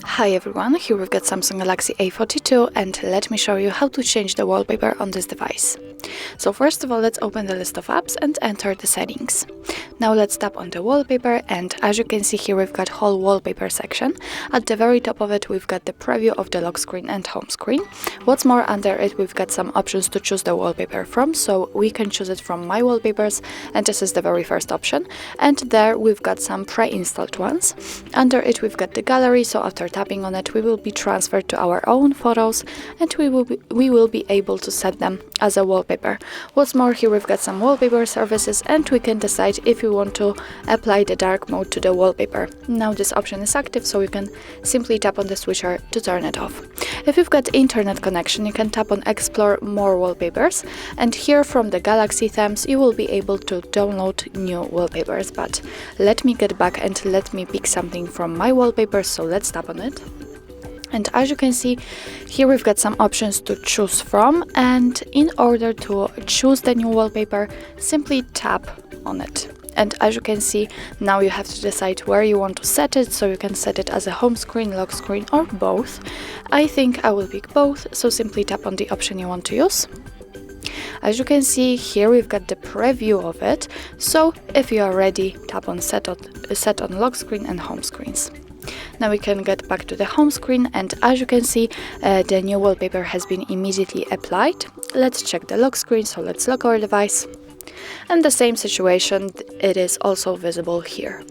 Hi everyone, here we've got Samsung Galaxy A42 and let me show you how to change the wallpaper on this device. So first of all, let's open the list of apps and enter the settings. Now let's tap on the wallpaper, and as you can see here we've got whole wallpaper section. At the very top of it we've got the preview of the lock screen and home screen. What's more, under it we've got some options to choose the wallpaper from, so we can choose it from My Wallpapers, and this is the very first option. And there we've got some pre-installed ones. Under it we've got the gallery, so after tapping on it we will be transferred to our own photos and we will be able to set them as a wallpaper. What's more, here we've got some wallpaper services and we can decide if we want to apply the dark mode to the wallpaper. Now this option is active, so you can simply tap on the switcher to turn it off. If you've got internet connection, you can tap on explore more wallpapers, and here from the Galaxy themes you will be able to download new wallpapers. But let me get back and let me pick something from my wallpapers, so let's tap on it. And as you can see, here we've got some options to choose from, and in order to choose the new wallpaper, simply tap on it. And as you can see, now you have to decide where you want to set it, so you can set it as a home screen, lock screen, or both. I think I will pick both, so simply tap on the option you want to use. As you can see, here we've got the preview of it, so if you are ready, tap on set on lock screen and home screens. Now we can get back to the home screen, and as you can see, the new wallpaper has been immediately applied. Let's check the lock screen, so let's lock our device. And the same situation, it is also visible here.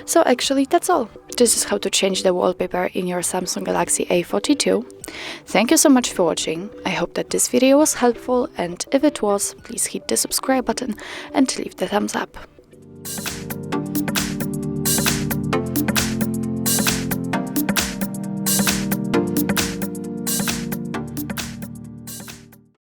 So actually that's all. This is how to change the wallpaper in your Samsung Galaxy A42. Thank you so much for watching. I hope that this video was helpful, and if it was, please hit the subscribe button and leave the thumbs up.